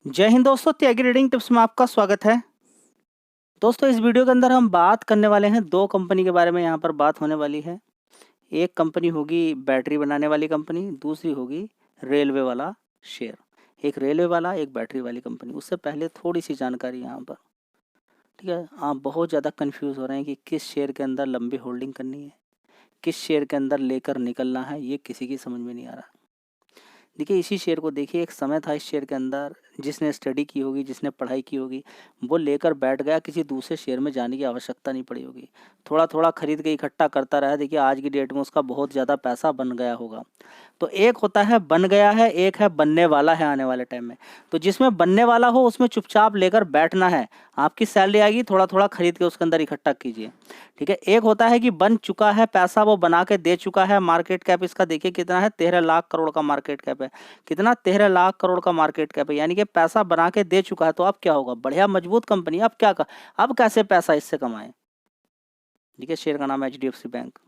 जय हिंद दोस्तों, त्यागी reading tips में आपका स्वागत है। दोस्तों, इस वीडियो के अंदर हम बात करने वाले हैं दो कंपनी के बारे में। यहाँ पर बात होने वाली है। एक कंपनी होगी बैटरी बनाने वाली कंपनी, दूसरी होगी रेलवे वाला शेयर। एक रेलवे वाला, एक बैटरी वाली कंपनी। उससे पहले थोड़ी सी जानकारी यहाँ पर, ठीक है। आप बहुत ज़्यादा कंफ्यूज हो रहे हैं कि किस शेयर के अंदर लंबी होल्डिंग करनी है, किस शेयर के अंदर लेकर निकलना है, ये किसी की समझ में नहीं आ रहा। देखिए, इसी शेयर को देखिए, एक समय था इस शेयर के अंदर, जिसने स्टडी की होगी, जिसने पढ़ाई की होगी, वो लेकर बैठ गया, किसी दूसरे शेयर में जाने की आवश्यकता नहीं पड़ी होगी। थोड़ा थोड़ा खरीद के इकट्ठा करता रहा। देखिए, आज की डेट में उसका बहुत ज़्यादा पैसा बन गया होगा। तो एक होता है बन गया है, एक है बनने वाला है आने वाले टाइम में। तो जिसमें बनने वाला हो उसमें चुपचाप लेकर बैठना है। आपकी सैलरी आएगी, थोड़ा थोड़ा खरीद के उसके अंदर इकट्ठा कीजिए, ठीक है। एक होता है कि बन चुका है, पैसा वो बना के दे चुका है। मार्केट कैप इसका देखिए कितना है, 13 लाख करोड़ का मार्केट कैप है। कितना, 13 लाख करोड़ का मार्केट कैप है, यानी कि पैसा बना के दे चुका है। तो अब क्या होगा, बढ़िया मजबूत कंपनी। अब क्या कर, अब कैसे पैसा इससे कमाए। ठीक है, शेयर का नाम है HDFC बैंक,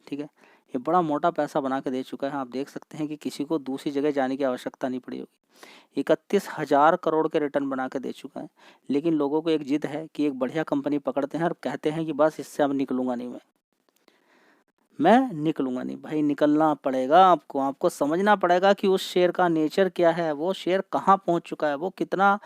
ठीक है। ये बड़ा मोटा पैसा बना के दे चुका है। आप देख सकते हैं कि किसी को दूसरी जगह जाने की आवश्यकता नहीं पड़ी होगी। 31,000 करोड़ के रिटर्न बना के दे चुका है। लेकिन लोगों को एक जिद है कि एक बढ़िया कंपनी पकड़ते हैं और कहते हैं कि बस इससे अब निकलूंगा नहीं, मैं निकलूंगा नहीं। भाई, निकलना पड़ेगा आपको। आपको समझना पड़ेगा कि उस शेयर का नेचर क्या है, वो शेयर कहाँ पहुंच चुका है, वो कितना।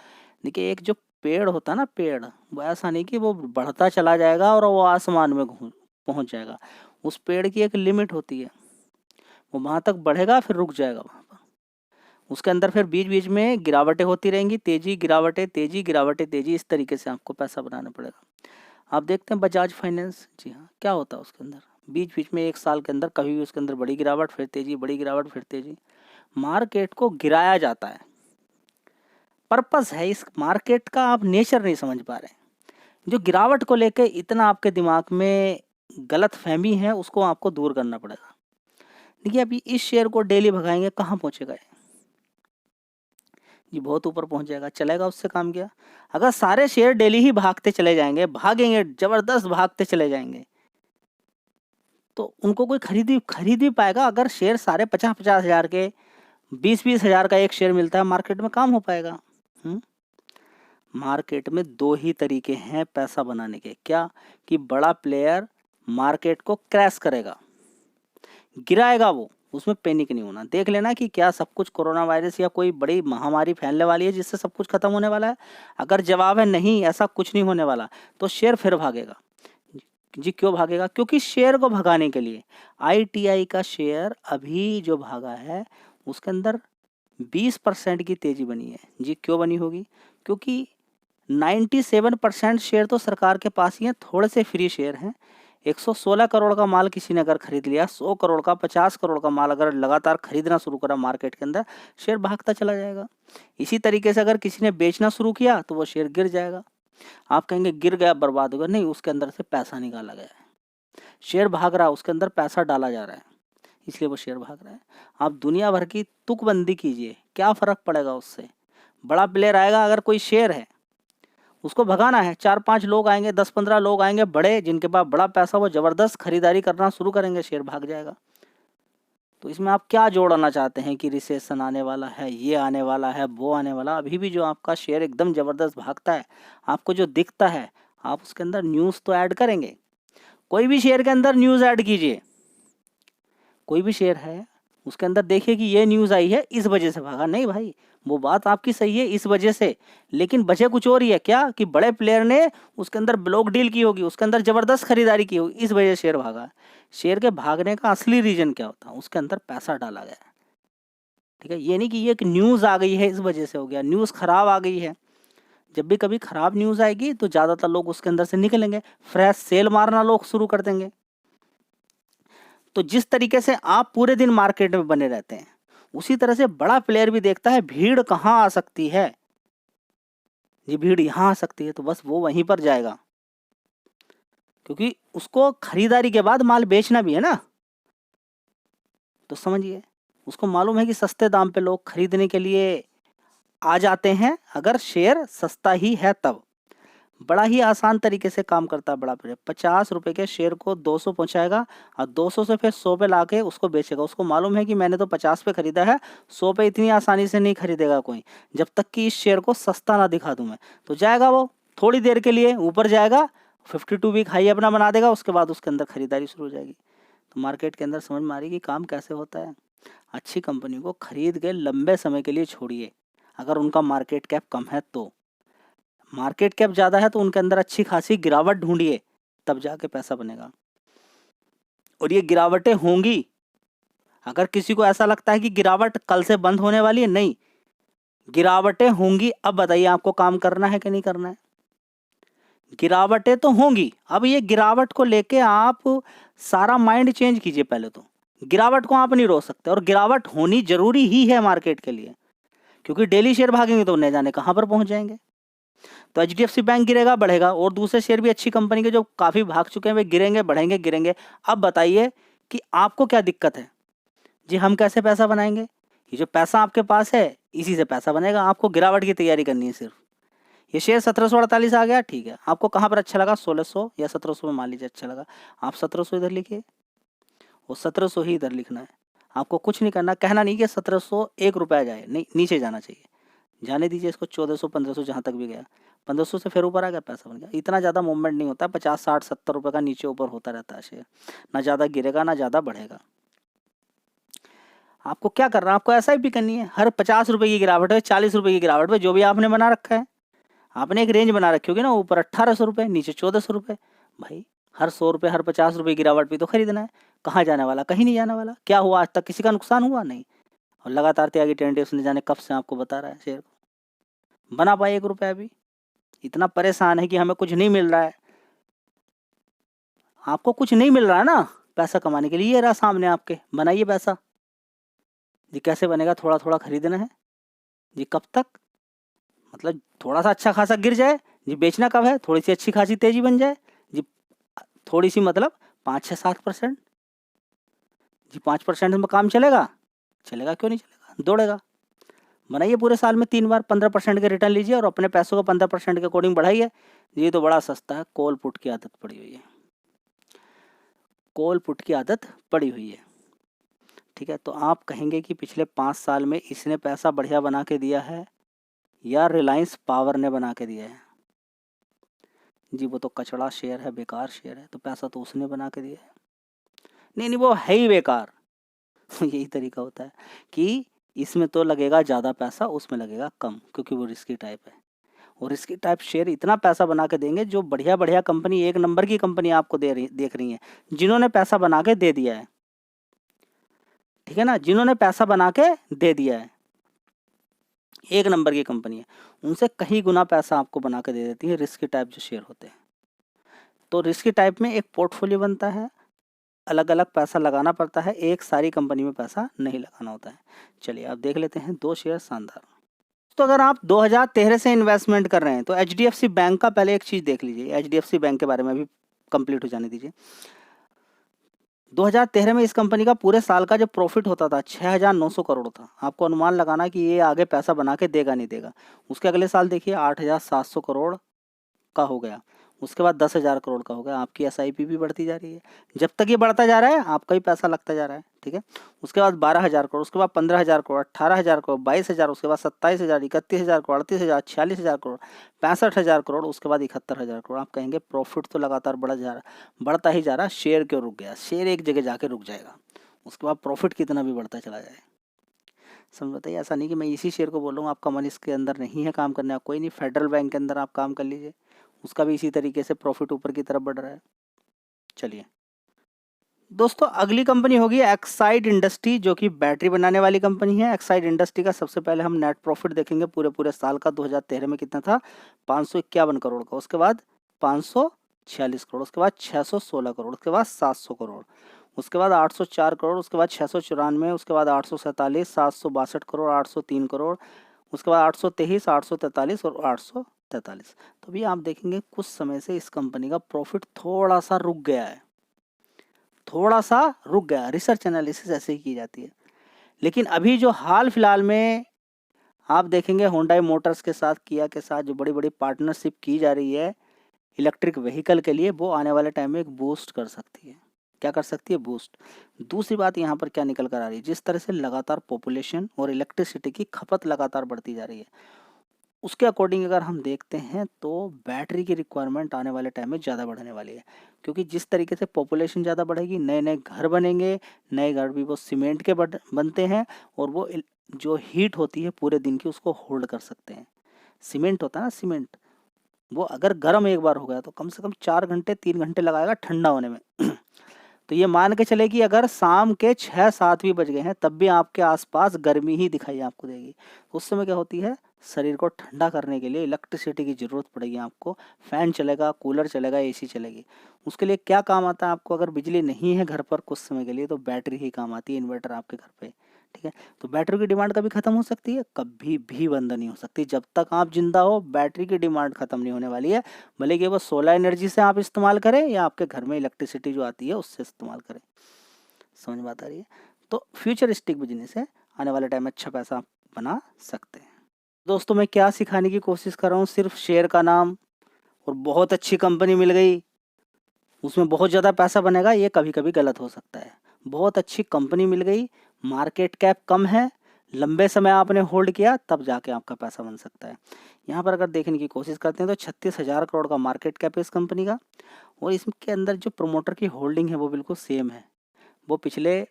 देखिए, एक जो पेड़ होता है ना, पेड़, वो ऐसा नहीं कि वो बढ़ता चला जाएगा और वो आसमान में पहुंच जाएगा। उस पेड़ की एक लिमिट होती है, वो वहां तक बढ़ेगा फिर रुक जाएगा वहां पर। उसके अंदर फिर बीच बीच में गिरावटें होती रहेंगी, तेजी गिरावटें, तेजी गिरावटें, तेजी। इस तरीके से आपको पैसा बनाना पड़ेगा। आप देखते हैं बजाज फाइनेंस, जी हाँ, क्या होता है उसके अंदर, बीच बीच में एक साल के अंदर कभी भी उसके अंदर बड़ी गिरावट, फिर तेजी, बड़ी गिरावट, फिर तेजी। मार्केट को गिराया जाता है, पर्पस है इस मार्केट का। आप नेचर नहीं समझ पा रहे हैं। जो गिरावट को लेके इतना आपके दिमाग में गलत फहमी है, उसको आपको दूर करना पड़ेगा। देखिए, अभी इस शेयर को डेली भगाएंगे, कहाँ पहुंचेगा ये? जी, बहुत ऊपर पहुंच जाएगा, चलेगा उससे काम किया। अगर सारे शेयर डेली ही भागते चले जाएंगे, भागेंगे, जबरदस्त भागते चले जाएंगे, तो उनको कोई खरीद भी पाएगा? अगर शेयर सारे 50-50 हजार के, 20-20 हजार का एक शेयर मिलता है, मार्केट में काम हो पाएगा? मार्केट में दो ही तरीके हैं पैसा बनाने के। क्या? कि बड़ा प्लेयर मार्केट को क्रैश करेगा, गिराएगा वो, उसमें पैनिक नहीं होना। देख लेना कि क्या सब कुछ कोरोना वायरस या कोई बड़ी महामारी फैलने वाली है जिससे सब कुछ खत्म होने वाला है? अगर जवाब है नहीं, ऐसा कुछ नहीं होने वाला, तो शेयर फिर भागेगा। जी, क्यों भागेगा? क्योंकि शेयर को भगाने के लिए ITI का शेयर अभी जो भागा है, उसके अंदर 20% की तेजी बनी है। जी, क्यों बनी होगी? क्योंकि 97% शेयर तो सरकार के पास ही हैं, थोड़े से फ्री शेयर हैं। 116 करोड़ का माल किसी ने अगर खरीद लिया, 100 करोड़ का, 50 करोड़ का माल अगर लगातार खरीदना शुरू करा मार्केट के अंदर, शेयर भागता चला जाएगा। इसी तरीके से अगर किसी ने बेचना शुरू किया तो वो शेयर गिर जाएगा। आप कहेंगे गिर गया, बर्बाद हो गया। नहीं, उसके अंदर से पैसा निकाला गया है। शेयर भाग रहा है, उसके अंदर पैसा डाला जा रहा है, इसलिए वो शेयर भाग रहा है। आप दुनिया भर की तुकबंदी कीजिए, क्या फर्क पड़ेगा उससे? बड़ा प्लेयर आएगा, अगर कोई शेयर है उसको भगाना है, 4-5 लोग आएंगे, 10-15 लोग आएंगे बड़े, जिनके पास बड़ा पैसा, वो जबरदस्त खरीदारी करना शुरू करेंगे, शेयर भाग जाएगा। तो इसमें आप क्या जोड़ना चाहते हैं कि रिसेशन आने वाला है, ये आने वाला है, वो आने वाला? अभी भी जो आपका शेयर एकदम जबरदस्त भागता है, आपको जो दिखता है, आप उसके अंदर न्यूज़ तो ऐड करेंगे। कोई भी शेयर के अंदर न्यूज़ ऐड कीजिए, कोई भी शेयर है उसके अंदर देखिए कि ये न्यूज़ आई है, इस वजह से भागा। नहीं भाई, वो बात आपकी सही है, इस वजह से, लेकिन वजह कुछ और ही है। क्या? कि बड़े प्लेयर ने उसके अंदर ब्लॉक डील की होगी, उसके अंदर जबरदस्त खरीदारी की होगी, इस वजह से शेयर भागा। शेयर के भागने का असली रीजन क्या होता है? उसके अंदर पैसा डाला गया है, ठीक है। ये नहीं कि ये एक न्यूज़ आ गई है इस वजह से हो गया, न्यूज़ खराब आ गई है। जब भी कभी खराब न्यूज़ आएगी तो ज़्यादातर लोग उसके अंदर से निकलेंगे, फ्रेश सेल मारना लोग शुरू कर देंगे। तो जिस तरीके से आप पूरे दिन मार्केट में बने रहते हैं, उसी तरह से बड़ा प्लेयर भी देखता है भीड़ कहाँ आ सकती है। जी, भीड़ यहाँ आ सकती है, तो बस वो वहीं पर जाएगा, क्योंकि उसको खरीदारी के बाद माल बेचना भी है ना। तो समझिए, उसको मालूम है कि सस्ते दाम पे लोग खरीदने के लिए आ जाते हैं, अगर शेयर सस्ता ही है तब। बड़ा ही आसान तरीके से काम करता है बड़ा प्लेयर। 50 रुपए के शेयर को 200 पहुंचाएगा और 200 से फिर 100 पे लाके उसको बेचेगा। उसको मालूम है कि मैंने तो 50 पे खरीदा है, 100 पे इतनी आसानी से नहीं खरीदेगा कोई, जब तक कि इस शेयर को सस्ता ना दिखा दूं मैं। तो जाएगा वो थोड़ी देर के लिए ऊपर जाएगा, 52 वीक हाई अपना बना देगा, उसके बाद उसके अंदर खरीदारी शुरू हो जाएगी। तो मार्केट के अंदर समझ में आ रही कि काम कैसे होता है। अच्छी कंपनी को खरीद के लंबे समय के लिए छोड़िए, अगर उनका मार्केट कैप कम है तो। मार्केट कैप ज़्यादा है तो उनके अंदर अच्छी खासी गिरावट ढूंढिए, तब जाके पैसा बनेगा। और ये गिरावटें होंगी। अगर किसी को ऐसा लगता है कि गिरावट कल से बंद होने वाली है, नहीं, गिरावटें होंगी। अब बताइए आपको काम करना है कि नहीं करना है? गिरावटें तो होंगी। अब ये गिरावट को लेके आप सारा माइंड चेंज कीजिए। पहले तो गिरावट को आप नहीं रोक सकते, और गिरावट होनी जरूरी ही है मार्केट के लिए, क्योंकि डेली शेयर भागेंगे तो न जाने कहां पर पहुंच जाएंगे। तो एचडीएफसी बैंक गिरेगा बढ़ेगा, और दूसरे शेयर भी अच्छी कंपनी के जो काफी भाग चुके हैं वे गिरेंगे बढ़ेंगे गिरेंगे। अब बताइए कि आपको क्या दिक्कत है जी? हम कैसे पैसा बनाएंगे? ये जो पैसा आपके पास है इसी से पैसा बनेगा। आपको गिरावट की तैयारी करनी है सिर्फ। ये शेयर 1748 आ गया, ठीक है, आपको कहाँ पर अच्छा लगा? 1600 या 1700 में मान लीजिए अच्छा लगा, आप 1700 इधर लिखिए, और 1700 ही इधर लिखना है। आपको कुछ नहीं करना, कहना नहीं कि 1701 रुपया जाए, नहीं, नीचे जाना चाहिए। जाने दीजिए इसको, 1400 1500 जहाँ तक भी गया, 1500 से फिर ऊपर आ गया, पैसा बन गया। इतना ज़्यादा मूवमेंट नहीं होता, 50 60 70 रुपये का नीचे ऊपर होता रहता है शेयर। ना ज़्यादा गिरेगा ना ज़्यादा बढ़ेगा। आपको क्या करना है? आपको एसआईपी करनी है। हर 50 रुपये की गिरावट है, 40 रुपये की गिरावट पे जो भी आपने बना रखा है, आपने एक रेंज बना रखी होगी ना, ऊपर 1800 रुपये, नीचे 1400 रुपये। भाई हर 100 रुपये हर 50 रुपये गिरावट पे तो खरीदना है। कहाँ जाने वाला? कहीं नहीं जाने वाला। क्या हुआ आज तक? किसी का नुकसान हुआ नहीं। और लगातार त्यागी टेंडे उसने जाने कब से आपको बता रहा है शेयर बना पाए 1 रुपया भी। इतना परेशान है कि हमें कुछ नहीं मिल रहा है। आपको कुछ नहीं मिल रहा है ना पैसा कमाने के लिए, ये रहा सामने आपके, बनाइए पैसा जी। कैसे बनेगा? थोड़ा थोड़ा खरीदना है जी। कब तक? मतलब थोड़ा सा अच्छा खासा गिर जाए जी, बेचना कब है? थोड़ी सी अच्छी खासी तेजी बन जाए जी, थोड़ी सी मतलब 5 6 7% जी। 5% में काम चलेगा? चलेगा, क्यों नहीं चलेगा, दौड़ेगा। बनाइए पूरे साल में 3 बार, 15% के रिटर्न लीजिए और अपने पैसों को 15% के अकॉर्डिंग बढ़ाइए। ये तो बड़ा सस्ता है। कॉल पुट की आदत पड़ी हुई है, कॉल पुट की आदत पड़ी हुई है, ठीक है। तो आप कहेंगे कि पिछले 5 साल में इसने पैसा बढ़िया बना के दिया है या रिलायंस पावर ने बना के दिया है? जी वो तो कचड़ा शेयर है, बेकार शेयर है, तो पैसा तो उसने बना के दिया है। नहीं नहीं, वो है ही बेकार। यही तरीका होता है कि इसमें तो लगेगा ज़्यादा पैसा, उसमें लगेगा कम, क्योंकि वो रिस्की टाइप है। और रिस्की टाइप शेयर इतना पैसा बना के देंगे, जो बढ़िया बढ़िया कंपनी, एक नंबर की कंपनी आपको देख रही है, जिन्होंने पैसा बना के दे दिया है, ठीक है ना, जिन्होंने पैसा बना के दे दिया है, एक नंबर की कंपनी है, उनसे कहीं गुना पैसा आपको बना के दे देती है रिस्की टाइप जो शेयर होते हैं। तो रिस्की टाइप में एक पोर्टफोलियो बनता है, अलग अलग पैसा लगाना पड़ता है, एक सारी कंपनी में पैसा नहीं लगाना होता है। चलिए आप देख लेते हैं 2 शेयर शानदार। तो अगर आप 2013 से इन्वेस्टमेंट कर रहे हैं तो एचडीएफसी बैंक का पहले एक चीज़ देख लीजिए। एचडीएफसी बैंक के बारे में भी कंप्लीट हो जाने दीजिए। 2013 में इस कंपनी का पूरे साल का जो प्रॉफिट होता था 6,900 करोड़ था। आपको अनुमान लगाना कि ये आगे पैसा बना के देगा नहीं देगा। उसके अगले साल देखिए 8,700 करोड़ का हो गया, उसके बाद 10,000 करोड़ का हो गया। आपकी एसआईपी भी बढ़ती जा रही है। जब तक ये बढ़ता जा रहा है आपका ही पैसा लगता जा रहा है, ठीक है। उसके बाद 12,000 करोड़, उसके बाद 15,000 करोड़, 18,000 करोड़, 22,000, उसके बाद 27,000, 31,000 करोड़, 38,000, 46,000 करोड़, 65,000 करोड़, उसके बाद 71,000 करोड़। आप कहेंगे प्रॉफिट तो लगातार बढ़ता ही जा रहा है, शेयर क्यों रुक गया? शेयर एक जगह जाके रुक जाएगा, उसके बाद प्रॉफिट कितना भी बढ़ता चला जाए। समझ बताइए, ऐसा नहीं कि मैं इसी शेयर को बोल रहा हूँ, आपका मन इसके अंदर नहीं है काम करने का, कोई नहीं, फेडरल बैंक के अंदर आप काम कर लीजिए, उसका भी इसी तरीके से प्रॉफिट ऊपर की तरफ बढ़ रहा है। चलिए दोस्तों, अगली कंपनी होगी एक्साइड इंडस्ट्री, जो कि बैटरी बनाने वाली कंपनी है। एक्साइड इंडस्ट्री का सबसे पहले हम नेट प्रॉफिट देखेंगे पूरे साल का। 2013 में कितना था? 551 करोड़ का, उसके बाद 546 करोड़, उसके बाद 616 करोड़, उसके बाद 700 करोड़, उसके बाद 804 करोड़, उसके बाद 694, उसके बाद 847, 762 करोड़, 803 करोड़, उसके बाद 823, 843 और 843। तो अभी आप देखेंगे कुछ समय से इस कंपनी का प्रॉफिट थोड़ा सा रुक गया है, थोड़ा सा रुक गया। रिसर्च एनालिसिस ऐसे ही की जाती है। लेकिन अभी जो हाल फिलहाल में आप देखेंगे होंडा मोटर्स के साथ, किया के साथ जो बड़ी बड़ी पार्टनरशिप की जा रही है, इलेक्ट्रिक व्हीकल के लिए वो आने वाले टाइम में एक बूस्ट कर सकती है। क्या कर सकती है? बूस्ट। दूसरी बात यहाँ पर क्या निकल कर आ रही है, जिस तरह से लगातार पॉपुलेशन और इलेक्ट्रिसिटी की खपत लगातार बढ़ती जा रही है, उसके अकॉर्डिंग अगर हम देखते हैं तो बैटरी की रिक्वायरमेंट आने वाले टाइम में ज़्यादा बढ़ने वाली है। क्योंकि जिस तरीके से पॉपुलेशन ज़्यादा बढ़ेगी, नए नए घर बनेंगे, नए घर भी वो सीमेंट के बनते हैं, और वो जो हीट होती है पूरे दिन की उसको होल्ड कर सकते हैं। सीमेंट होता है ना, सीमेंट, वो अगर गर्म एक बार हो गया तो कम से कम 4 घंटे 3 घंटे लगाएगा ठंडा होने में। तो ये मान के चले कि अगर शाम के 6-7 भी बज गए हैं तब भी आपके आसपास गर्मी ही दिखाई आपको देगी। उस समय क्या होती है, शरीर को ठंडा करने के लिए इलेक्ट्रिसिटी की ज़रूरत पड़ेगी आपको। फ़ैन चलेगा, कूलर चलेगा, एसी चलेगी। उसके लिए क्या काम आता है आपको? अगर बिजली नहीं है घर पर कुछ समय के लिए तो बैटरी ही काम आती है, इन्वर्टर आपके घर पे। ठीक है, तो बैटरी की डिमांड कभी ख़त्म हो सकती है? कभी भी बंद नहीं हो सकती। जब तक आप जिंदा हो बैटरी की डिमांड ख़त्म नहीं होने वाली है, भले कि वो सोलर एनर्जी से आप इस्तेमाल करें या आपके घर में इलेक्ट्रिसिटी जो आती है उससे इस्तेमाल करें। समझ में आता रही है? तो फ्यूचरिस्टिक बिजनेस है, आने वाले टाइम में अच्छा पैसा आप बना सकते हैं। दोस्तों मैं क्या सिखाने की कोशिश कर रहा हूँ, सिर्फ शेयर का नाम और बहुत अच्छी कंपनी मिल गई उसमें बहुत ज़्यादा पैसा बनेगा, ये कभी कभी गलत हो सकता है। बहुत अच्छी कंपनी मिल गई, मार्केट कैप कम है, लंबे समय आपने होल्ड किया, तब जाके आपका पैसा बन सकता है। यहाँ पर अगर देखने की कोशिश करते हैं तो 36,000 करोड़ का मार्केट कैप है इस कंपनी का, और इसके अंदर जो प्रमोटर की होल्डिंग है वो बिल्कुल सेम है, वो पिछले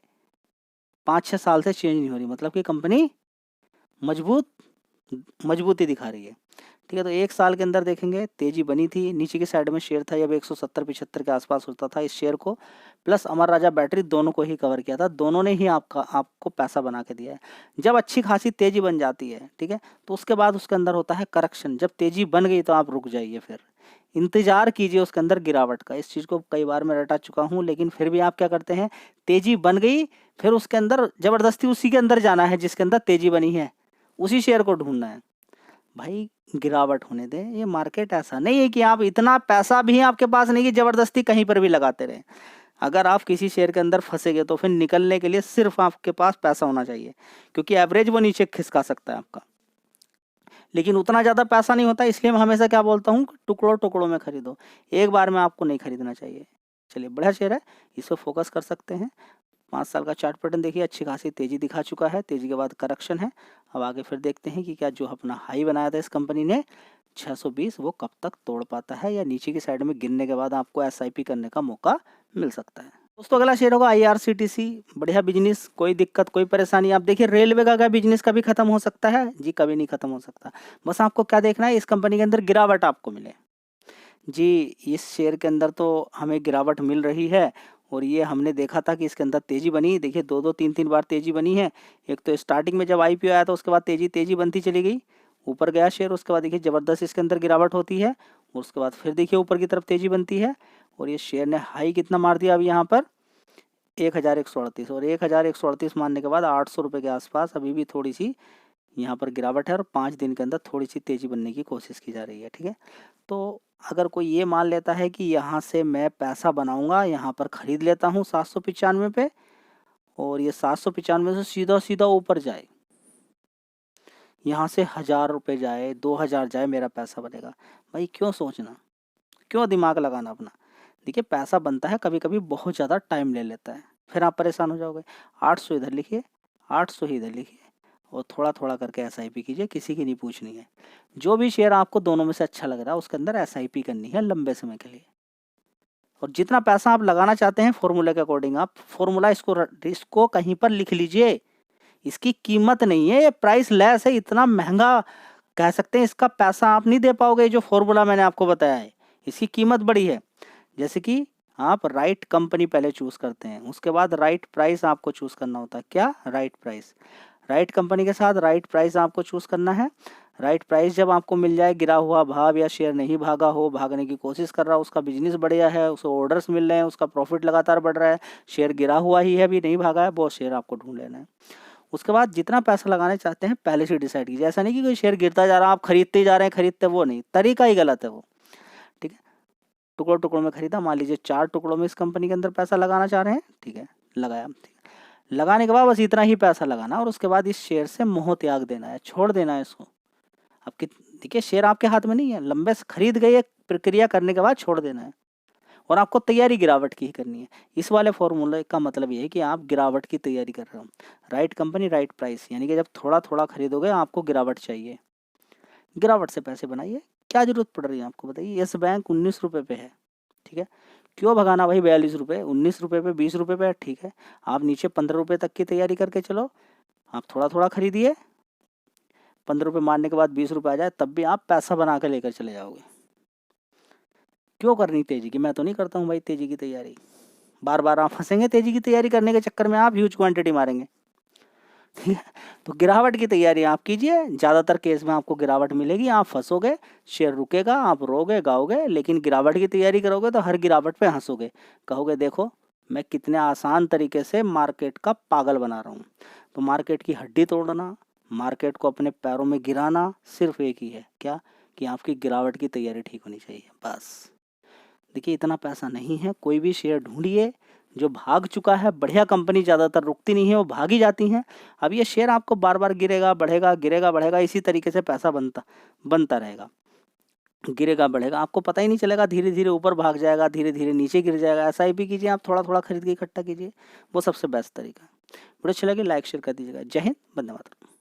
5-6 साल से चेंज नहीं हो रही। मतलब कि कंपनी मजबूती दिखा रही है। ठीक है, तो 1 साल के अंदर देखेंगे तेजी बनी थी, नीचे की साइड में शेयर था जब 170-75 के आसपास होता था। इस शेयर को प्लस अमर राजा बैटरी दोनों को ही कवर किया था, दोनों ने ही आपको पैसा बना के दिया है। जब अच्छी खासी तेजी बन जाती है, ठीक है, तो उसके बाद उसके अंदर होता है करेक्शन। जब तेजी बन गई तो आप रुक जाइए, फिर इंतजार कीजिए उसके अंदर गिरावट का। इस चीज़ को कई बार मैं रटा चुका हूँ, लेकिन फिर भी आप क्या करते हैं, तेजी बन गई फिर उसके अंदर जबरदस्ती उसी के अंदर जाना है जिसके अंदर तेजी बनी है, उसी शेयर को ढूंढना है। भाई गिरावट होने दें, ये मार्केट ऐसा नहीं है कि आप इतना पैसा भी आपके पास नहीं कि जबरदस्ती कहीं पर भी लगाते रहें। अगर आप किसी शेयर के अंदर फंसेंगे तो फिर निकलने के लिए सिर्फ आपके पास पैसा होना चाहिए, क्योंकि एवरेज वो नीचे खिसका सकता है आपका, लेकिन उतना ज़्यादा पैसा नहीं होता। इसलिए मैं हमेशा क्या बोलता हूँ, टुकड़ों टुकड़ों में खरीदो, एक बार में आपको नहीं खरीदना चाहिए। चलिए, बढ़िया शेयर है, इस पर फोकस कर सकते हैं। 5 साल का चार्ट पैटर्न देखिए, अच्छी खासी तेजी दिखा चुका है, तेजी के बाद करेक्शन है। अब आगे फिर देखते हैं कि क्या जो अपना हाई बनाया था इस कंपनी ने 620 वो कब तक तोड़ पाता है, या नीचे की साइड में गिरने के बाद आपको एसआईपी करने का मौका मिल सकता है। दोस्तों अगला शेयर होगा आईआरसीटीसी। बढ़िया बिजनेस, कोई दिक्कत कोई परेशानी। आप देखिए रेलवे का बिजनेस कभी खत्म हो सकता है जी? कभी नहीं खत्म हो सकता। बस आपको क्या देखना है, इस कंपनी के अंदर गिरावट आपको मिले जी। इस शेयर के अंदर तो हमें गिरावट मिल रही है, और ये हमने देखा था कि इसके अंदर तेजी बनी। देखिए 2-2 3-3 बार तेजी बनी है। एक तो स्टार्टिंग में जब आईपीओ आया था उसके बाद तेजी बनती चली गई, ऊपर गया शेयर, उसके बाद देखिए ज़बरदस्त इसके अंदर गिरावट होती है, और उसके बाद फिर देखिए ऊपर की तरफ तेजी बनती है, और ये शेयर ने हाई कितना मार दिया अभी यहाँ पर 1138, और 1138 मारने के बाद 800 रुपये के आसपास अभी भी थोड़ी सी यहाँ पर गिरावट है, और 5 दिन के अंदर थोड़ी सी तेज़ी बनने की कोशिश की जा रही है। ठीक है, तो अगर कोई ये मान लेता है कि यहाँ से मैं पैसा बनाऊंगा, यहाँ पर ख़रीद लेता हूँ 795 पे, और ये 795 से सीधा सीधा ऊपर जाए, यहाँ से 1000 रुपये जाए, 2000 जाए, मेरा पैसा बनेगा। भाई क्यों सोचना, क्यों दिमाग लगाना अपना? देखिए पैसा बनता है कभी कभी बहुत ज़्यादा टाइम ले लेता है, फिर आप परेशान हो जाओगे। 800 इधर लिखिए, 800 ही इधर लिखिए, और थोड़ा थोड़ा करके एसआईपी कीजिए, किसी की नहीं पूछनी है। जो भी शेयर आपको दोनों में से अच्छा लग रहा है उसके अंदर एसआईपी करनी है लंबे समय के लिए, और जितना पैसा आप लगाना चाहते हैं फॉर्मूले के अकॉर्डिंग आप फॉर्मूला इसको कहीं पर लिख लीजिए। इसकी कीमत नहीं है, ये प्राइस लेस है, इतना महंगा कह सकते हैं इसका पैसा आप नहीं दे पाओगे। जो फॉर्मूला मैंने आपको बताया है इसकी कीमत बड़ी है। जैसे कि आप राइट कंपनी पहले चूज़ करते हैं, उसके बाद राइट प्राइस आपको चूज़ करना होता है। क्या? Right price. राइट कंपनी के साथ राइट प्राइस आपको चूज़ करना है। राइट प्राइस जब आपको मिल जाए, गिरा हुआ भाव या शेयर नहीं भागा हो, भागने की कोशिश कर रहा हो, उसका बिजनेस बढ़िया है, उसे ऑर्डर्स मिल रहे हैं, उसका प्रॉफिट लगातार बढ़ रहा है, शेयर गिरा हुआ ही है, अभी नहीं भागा है, वो शेयर आपको ढूंढ लेना है। उसके बाद जितना पैसा लगाना चाहते हैं पहले से डिसाइड कीजिए। ऐसा नहीं कि कोई शेयर गिरता जा रहा है आप खरीदते जा रहे हैं, खरीदते, वो नहीं, तरीका ही गलत है वो। ठीक है, टुकड़ों टुकड़ों में खरीदा, मान लीजिए 4 टुकड़ों में इस कंपनी के अंदर पैसा लगाना चाह रहे हैं, ठीक है, लगाया। ठीक है, लगाने के बाद बस इतना ही पैसा लगाना, और उसके बाद इस शेयर से मोह त्याग देना है, छोड़ देना है इसको। अब देखिए शेयर आपके हाथ में नहीं है, लंबे से खरीद गए प्रक्रिया करने के बाद छोड़ देना है और आपको तैयारी गिरावट की ही करनी है। इस वाले फॉर्मूले का मतलब ये है कि आप गिरावट की तैयारी कर रहे हो। राइट कंपनी राइट प्राइस, यानी कि जब थोड़ा थोड़ा खरीदोगे आपको गिरावट चाहिए, गिरावट से पैसे बनाइए। क्या जरूरत पड़ रही है आपको बताइए। यस बैंक 19 रुपये पे है, ठीक है, क्यों भगाना भाई 42 रुपये, 19 रुपये पे 20 रुपये पे, ठीक है। आप नीचे 15 रुपये तक की तैयारी करके चलो, आप थोड़ा थोड़ा खरीदिए, 15 रुपये मारने के बाद 20 रुपये आ जाए तब भी आप पैसा बना कर लेकर चले जाओगे। क्यों करनी तेजी की, मैं तो नहीं करता हूँ भाई तेजी की तैयारी। बार बार आप फंसेंगे तेजी की तैयारी करने के चक्कर में, आप ह्यूज क्वांटिटी मारेंगे, ठीक है। तो गिरावट की तैयारी आप कीजिए, ज़्यादातर केस में आपको गिरावट मिलेगी, आप फंसोगे, शेयर रुकेगा, आप रोगे गाओगे, लेकिन गिरावट की तैयारी करोगे तो हर गिरावट पे हंसोगे, कहोगे देखो मैं कितने आसान तरीके से मार्केट का पागल बना रहा हूँ। तो मार्केट की हड्डी तोड़ना, मार्केट को अपने पैरों में गिराना सिर्फ एक ही है, क्या, कि आपकी गिरावट की तैयारी ठीक होनी चाहिए, बस। देखिए इतना पैसा नहीं है, कोई भी शेयर ढूंढिए जो भाग चुका है। बढ़िया कंपनी ज़्यादातर रुकती नहीं है, वो भागी जाती हैं। अब ये शेयर आपको बार बार गिरेगा बढ़ेगा, गिरेगा बढ़ेगा, इसी तरीके से पैसा बनता रहेगा। गिरेगा बढ़ेगा, आपको पता ही नहीं चलेगा, धीरे धीरे ऊपर भाग जाएगा, धीरे धीरे नीचे गिर जाएगा। SIP कीजिए, आप थोड़ा थोड़ा खरीद के इकट्ठा कीजिए, वो सबसे बेस्ट तरीका है। वीडियो अच्छा लगे लाइक शेयर कर दीजिएगा। जय हिंद, वंदे मातरम।